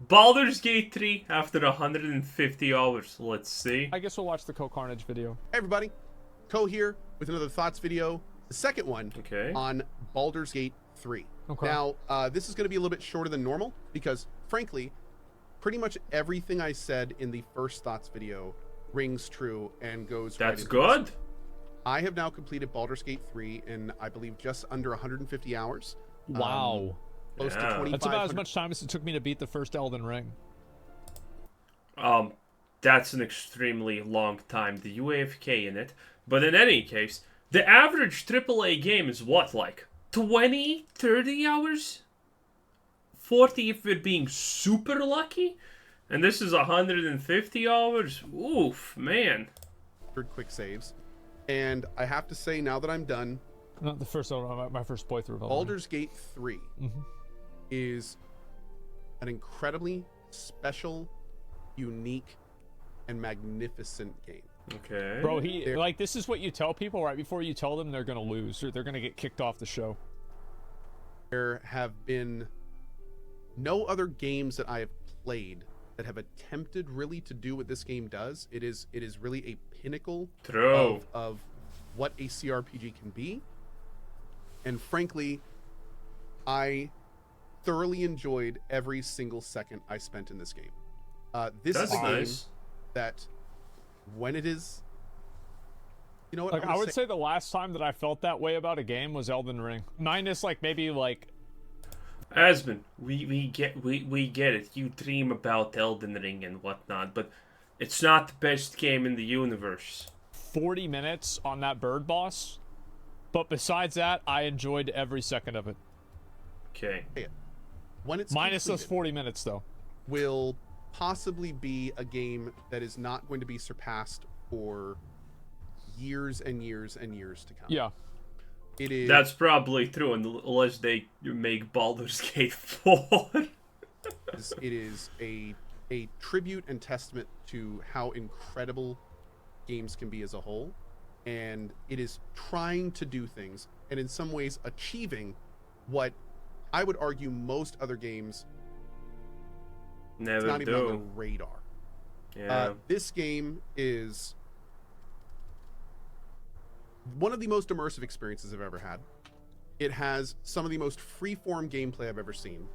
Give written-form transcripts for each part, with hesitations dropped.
Baldur's Gate 3 after 150 hours. Let's see. I guess we'll watch the Co-Carnage video. Hey everybody, Co here with another Thoughts video, the second one Okay. on Baldur's Gate 3. Okay. Now, this is going to be a little bit shorter than normal because, frankly, pretty much everything I said in the first Thoughts video rings true and goes right That's into good. this. I have now completed Baldur's Gate 3 in, I believe, just under 150 hours. Wow. Close to Yeah. 2,500. That's about as much time as it took me to beat the first Elden Ring. That's an extremely long time. The UAFK in it. But in any case, the average AAA game is what, like 20, 30 hours? 40 if we're being super lucky? And this is 150 hours? Oof, man. Quick saves. And I have to say, now that I'm done, Not the first Elden, my first playthrough of Elden Ring. Baldur's Gate 3 is an incredibly special, unique, and magnificent game. Okay. Bro, this is what you tell people right before you tell them they're gonna lose or they're gonna get kicked off the show. There have been no other games that I have played that have attempted really to do what this game does. It is really a pinnacle True. of what a CRPG can be. And frankly, I thoroughly enjoyed every single second I spent in this game. This That's is a game nice. that when it is, you know what? Like, I would say the last time that I felt that way about a game was Elden Ring. Minus maybe Asmon, we get it. You dream about Elden Ring and whatnot, but it's not the best game in the universe. 40 minutes on that bird boss. But besides that, I enjoyed every second of it. Okay. When it's Minus those completed, 40 minutes, though. will possibly be a game that is not going to be surpassed for years and years and years to come. Yeah. It is. That's probably true, unless they make Baldur's Gate 4. It is a tribute and testament to how incredible games can be as a whole, and it is trying to do things and in some ways achieving what I would argue most other games Never not even on the do. radar. Yeah. This game is one of the most immersive experiences I've ever had. It has some of the most free-form gameplay I've ever seen.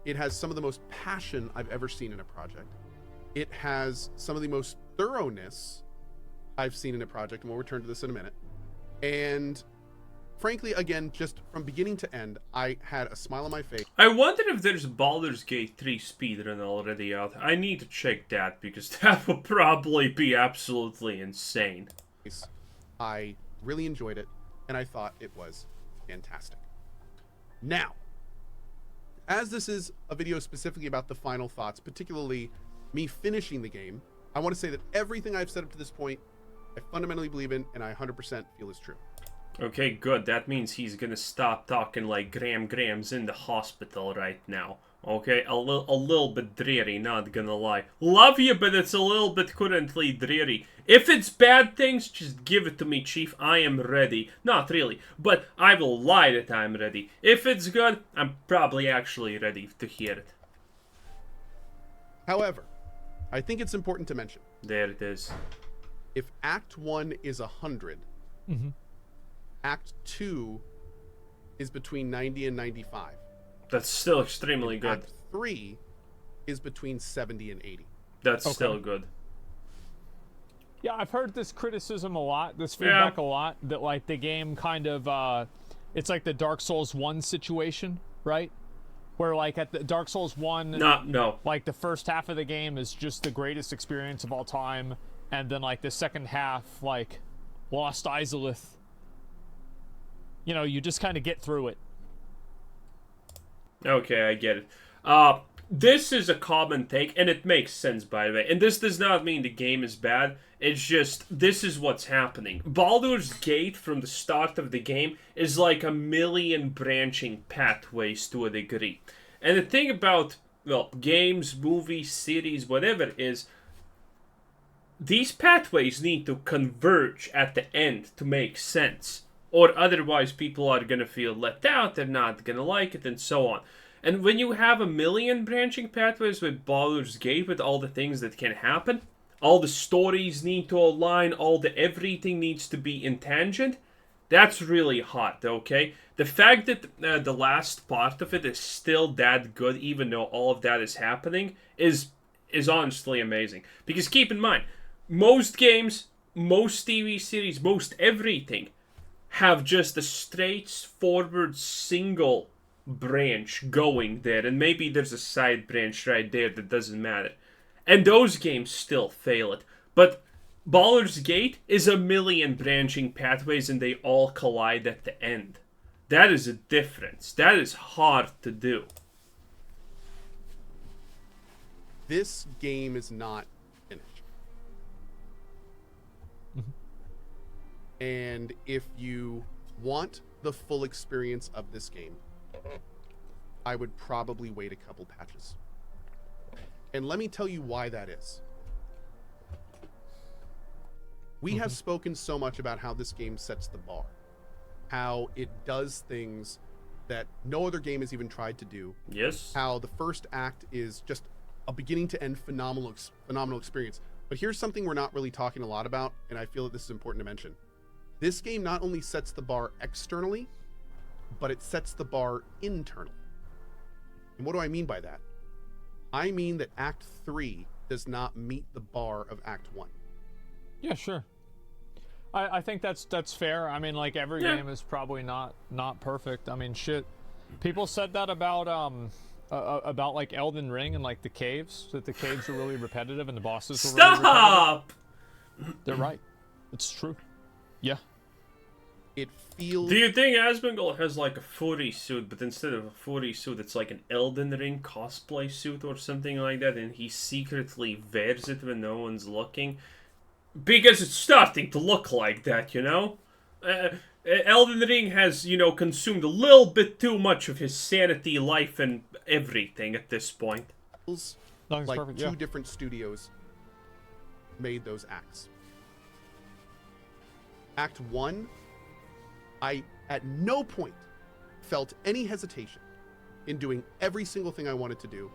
It has some of the most passion I've ever seen in a project. It has some of the most thoroughness I've seen in a project, and we'll return to this in a minute. And frankly, again, just from beginning to end, I had a smile on my face. I wonder if there's a Baldur's Gate 3 speedrun already out. I need to check that, because that would probably be absolutely insane. I really enjoyed it, and I thought it was fantastic. Now, as this is a video specifically about the final thoughts, particularly me finishing the game, I want to say that everything I've said up to this point, I fundamentally believe in, and I 100% feel is true. Okay, good. That means he's gonna stop talking like Graham's in the hospital right now. Okay, a little bit dreary, not gonna lie. Love you, but it's a little bit currently dreary. If it's bad things, just give it to me, Chief. I am ready. Not really, but I will lie that I'm ready. If it's good, I'm probably actually ready to hear it. However, I think it's important to mention, There it is. if Act 1 is 100, Act 2 is between 90 and 95. That's still extremely good. Act 3 is between 70 and 80. That's still good. Yeah, I've heard this criticism a lot, this feedback a lot, that the game kind of, it's like the Dark Souls 1 situation, right? Where at the Dark Souls 1, No. the first half of the game is just the greatest experience of all time, and then the second half, Lost Izalith, you just kind of get through it. Okay, I get it. This is a common take, and it makes sense, by the way. And this does not mean the game is bad. It's just, this is what's happening. Baldur's Gate, from the start of the game, is like a million branching pathways to a degree. And the thing about, well, games, movies, series, whatever, is these pathways need to converge at the end to make sense. Or otherwise people are going to feel let out, they're not going to like it, and so on. And when you have a million branching pathways with Baldur's Gate, with all the things that can happen, all the stories need to align, all the everything needs to be in tangent, that's really hot, okay? The fact that the last part of it is still that good, even though all of that is happening, is honestly amazing. Because keep in mind, most games, most TV series, most everything have just a straightforward single branch going there, and maybe there's a side branch right there that doesn't matter. And those games still fail it. But Baldur's Gate is a million branching pathways and they all collide at the end. That is a difference. That is hard to do. This game is not finished. And if you want the full experience of this game, I would probably wait a couple patches. And let me tell you why that is. We have spoken so much about how this game sets the bar, how it does things that no other game has even tried to do. Yes. How the first act is just a beginning to end phenomenal experience. But here's something we're not really talking a lot about, and I feel that this is important to mention. This game not only sets the bar externally, but it sets the bar internally. And what do I mean by that? I mean that Act 3 does not meet the bar of Act 1. Yeah, sure. I think that's fair. I mean, like, every game is probably not perfect. I mean, shit. People said that about like Elden Ring and like the caves, that the caves are really repetitive and the bosses are really repetitive. Stop! They're right. It's true. Yeah. It feels... Do you think Asmongold has like a furry suit, but instead of a furry suit, it's like an Elden Ring cosplay suit or something like that, and he secretly wears it when no one's looking? Because it's starting to look like that, you know? Elden Ring has, you know, consumed a little bit too much of his sanity, life, and everything at this point. Like perfect, two different studios made those acts. Act 1, I at no point felt any hesitation in doing every single thing I wanted to do.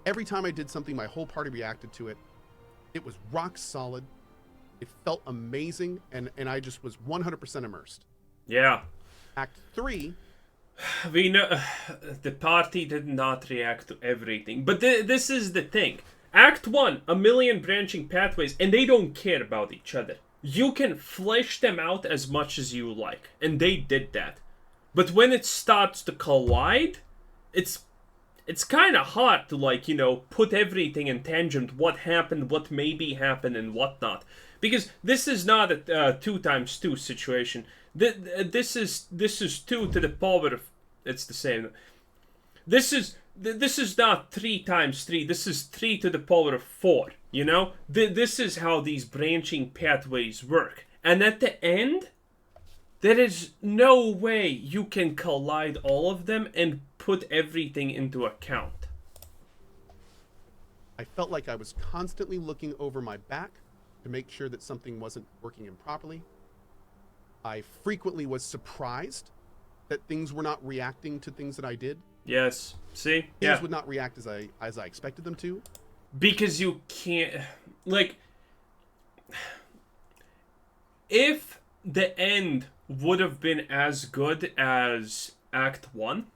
Every time I did something, my whole party reacted to it. It was rock solid. It felt amazing, and I just was 100% immersed. Yeah. Act 3... We know the party did not react to everything. But this is the thing. Act 1, a million branching pathways, and they don't care about each other. You can flesh them out as much as you like, and they did that. But when it starts to collide, it's kind of hard to, like, you know, put everything in tangent, what happened, what maybe happened, and whatnot. Because this is not a 2 times 2 situation. This is 2 to the power of... It's the same. This is not 3 times 3. This is 3 to the power of 4. You know? This is how these branching pathways work. And at the end, there is no way you can collide all of them and put everything into account. I felt like I was constantly looking over my back to make sure that something wasn't working improperly. I frequently was surprised that things were not reacting to things that I did. Yes. See? Things would not react as I expected them to. Because you can't... Like... If the end would have been as good as Act 1,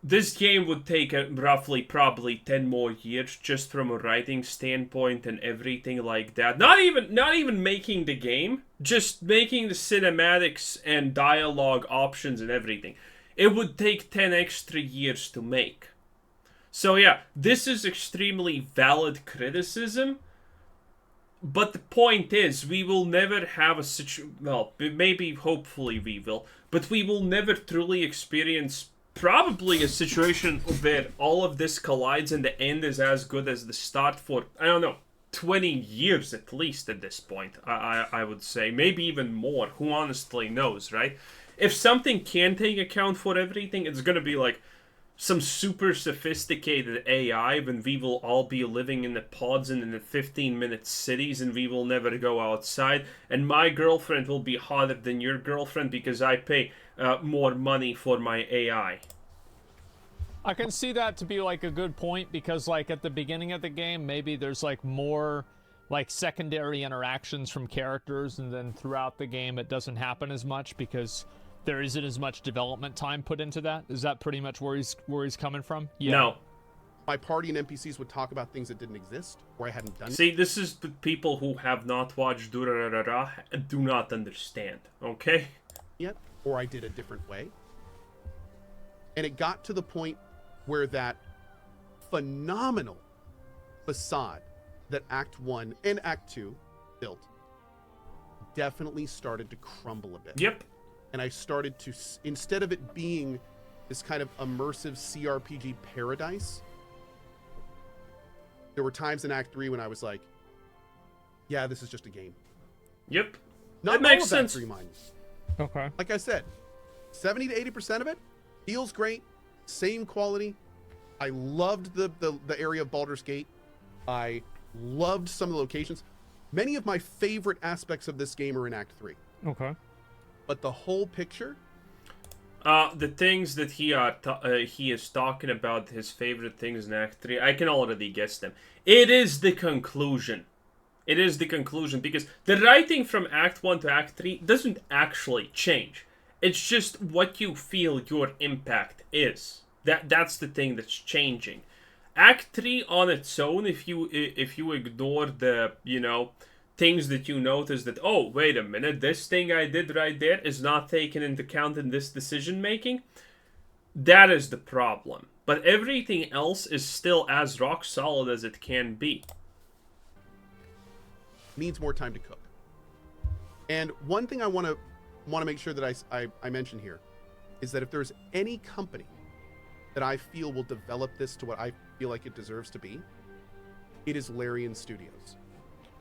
this game would take roughly probably 10 more years just from a writing standpoint and everything like that. Not even making the game, just making the cinematics and dialogue options and everything. It would take 10 extra years to make. So yeah, this is extremely valid criticism. But the point is, we will never have a situation... Well, maybe, hopefully we will. But we will never truly experience... Probably a situation where all of this collides and the end is as good as the start for, I don't know, 20 years at least at this point, I would say. Maybe even more. Who honestly knows, right? If something can take account for everything, it's going to be like some super sophisticated AI when we will all be living in the pods and in the 15-minute cities and we will never go outside. And my girlfriend will be hotter than your girlfriend because I pay... more money for my AI. I can see that to be like a good point because like at the beginning of the game, maybe there's like more like secondary interactions from characters, and then throughout the game it doesn't happen as much because there isn't as much development time put into that. Is that pretty much where he's coming from? Yeah. No. My party and NPCs would talk about things that didn't exist or I hadn't done. See, this is the people who have not watched Durarara do not understand, okay? Yet, or I did a different way. And it got to the point where that phenomenal facade that Act 1 and Act 2 built definitely started to crumble a bit. Yep. And I started to, instead of it being this kind of immersive CRPG paradise, there were times in Act 3 when I was like, yeah, this is just a game. Yep. Not that makes all of sense. Act 3, mind you. Okay. Like I said, 70 to 80% of it feels great, same quality. I loved the area of Baldur's Gate. I loved some of the locations. Many of my favorite aspects of this game are in Act 3. Okay. But the whole picture, The things that he is talking about, his favorite things in Act 3, I can already guess them. It is the conclusion. It is the conclusion, because the writing from Act 1 to Act 3 doesn't actually change. It's just what you feel your impact is. That's the thing that's changing. Act 3 on its own, if you ignore the, things that you notice that, oh, wait a minute, this thing I did right there is not taken into account in this decision making, that is the problem. But everything else is still as rock solid as it can be. needs more time to cook. And one thing I want to make sure that I mention here is that if there's any company that I feel will develop this to what I feel like it deserves to be, it is Larian Studios.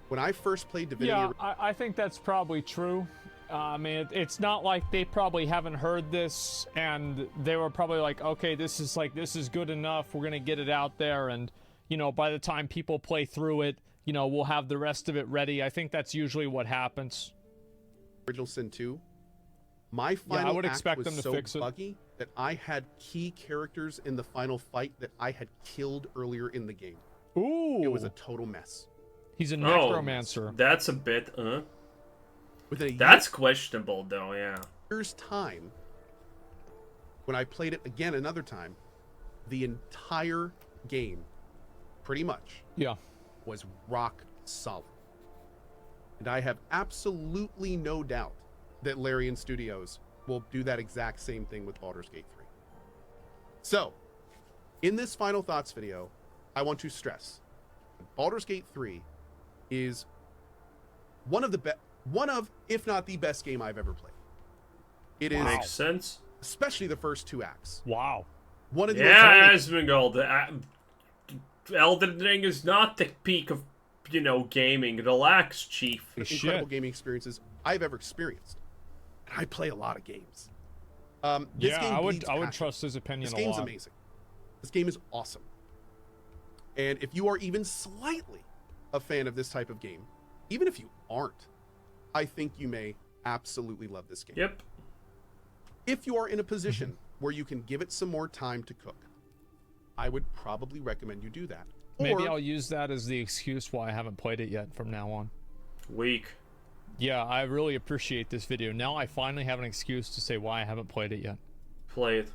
When I first played Divinity... Yeah, I think that's probably true. I mean, it's not like they probably haven't heard this and they were probably like, okay, this is good enough. We're going to get it out there. And, by the time people play through it, we'll have the rest of it ready. I think that's usually what happens. Original Sin 2, my final I would act expect was them to so fix it. buggy that I had key characters in the final fight that I had killed earlier in the game. Ooh. It was a total mess. He's a necromancer. That's a bit, Within a That's questionable, though, yeah. year's time, when I played it again another time, the entire game, pretty much, was rock solid. And I have absolutely no doubt that Larian Studios will do that exact same thing with Baldur's Gate 3. So, in this final thoughts video, I want to stress that Baldur's Gate 3 is one of, if not the best game I've ever played. It is, Makes sense. especially the first two acts. Wow. One of the Yeah, most Asmongold. Elden Ring is not the peak of, gaming. Relax, Chief. incredible gaming experiences I've ever experienced. And I play a lot of games. This game I bleeds would passion. trust his opinion This a game's lot. amazing. This game is awesome. And if you are even slightly a fan of this type of game, even if you aren't, I think you may absolutely love this game. Yep. If you are in a position where you can give it some more time to cook, I would probably recommend you do that. Maybe Or- I'll use that as the excuse why I haven't played it yet from now on. Weak. Yeah, I really appreciate this video. Now I finally have an excuse to say why I haven't played it yet. Play it.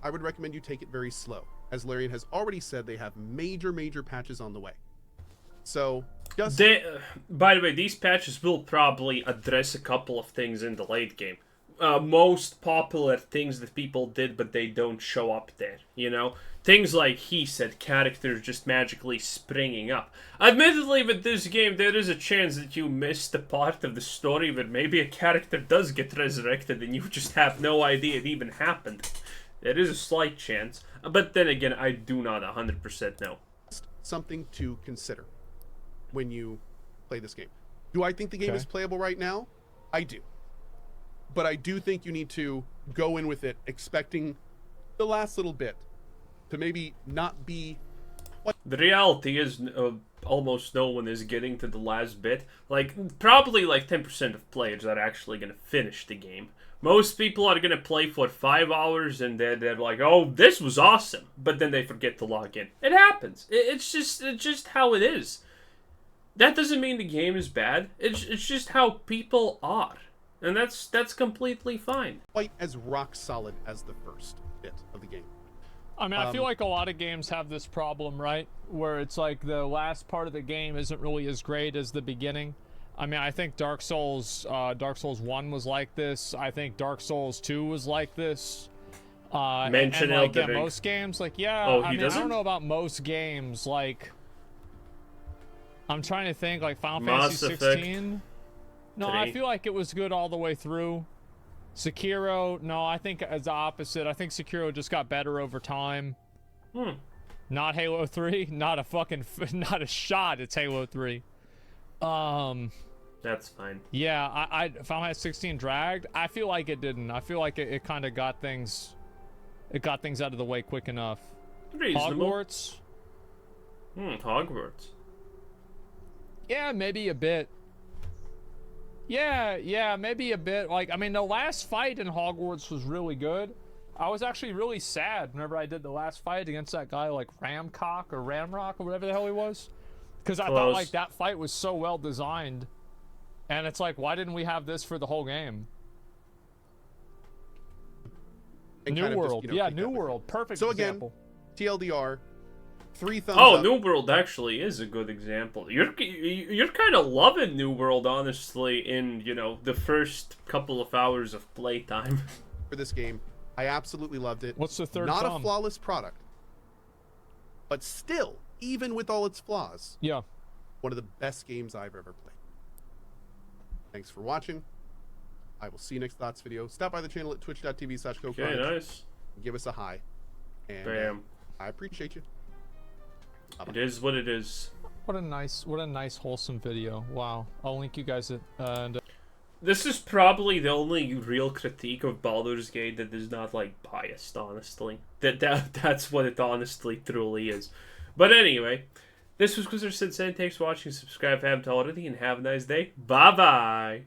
I would recommend you take it very slow. As Larian has already said, they have major patches on the way. So, just... By the way, these patches will probably address a couple of things in the late game. Most popular things that people did, but they don't show up there, Things like he said, characters just magically springing up. Admittedly, with this game, there is a chance that you missed the part of the story where maybe a character does get resurrected and you just have no idea it even happened. There is a slight chance. But then again, I do not 100% know. something to consider when you play this game. Do I think the game is playable right now? I do. But I do think you need to go in with it expecting the last little bit to maybe not be... The reality is almost no one is getting to the last bit. Probably 10% of players are actually going to finish the game. Most people are gonna play for 5 hours and they're like, "Oh, this was awesome," but then they forget to log in. It happens. It's just how it is. That doesn't mean the game is bad. It's just how people are, and that's completely fine. Quite as rock solid as the first bit of the game. I mean, I feel like a lot of games have this problem, right? Where it's like the last part of the game isn't really as great as the beginning. I mean, I think Dark Souls 1 was like this. I think Dark Souls 2 was like this. Mention and like, Elden Ring. most games, like, yeah, Oh, I he mean, I doesn't? don't know about most games, like, I'm trying to think, like, Final Mass Fantasy Effect 16. No, I 3. feel like it was good all the way through. Sekiro, no, I think it's the opposite. I think Sekiro just got better over time. Not Halo 3, not a shot, it's Halo 3. That's fine. Yeah, I Final Fantasy 16 dragged. I feel like it didn't. I feel like it kind of got things. It got things out of the way quick enough. Reasonable. Hogwarts. Hogwarts. Yeah, maybe a bit. Yeah, maybe a bit. Like, I mean, the last fight in Hogwarts was really good. I was actually really sad whenever I did the last fight against that guy, like Ramcock or Ramrock or whatever the hell he was. Because I thought, like, that fight was so well designed. And it's like, why didn't we have this for the whole game? And New kind of World. just, you know, Yeah, take New that with World. Perfect So again, example. TLDR, 3 thumbs Oh, up. New World actually is a good example. You're kind of loving New World, honestly, in, you know, the first couple of hours of playtime. For this game. I absolutely loved it. What's the third Not thumb? a flawless product. But still, even with all its flaws, Yeah. one of the best games I've ever played. Thanks for watching. I will see you next Thoughts video. Stop by the channel at twitch.tv/GoCrunch. Okay, nice. Give us a hi. And Bam. I appreciate you. Bye-bye. It is what it is. What a nice wholesome video. Wow. I'll link you guys at and This is probably the only real critique of Baldur's Gate that is not, like, biased, honestly. That's what it honestly truly is. But anyway, this was Quizzer Sensei. Thanks for watching. Subscribe if you haven't already, and have a nice day. Bye-bye!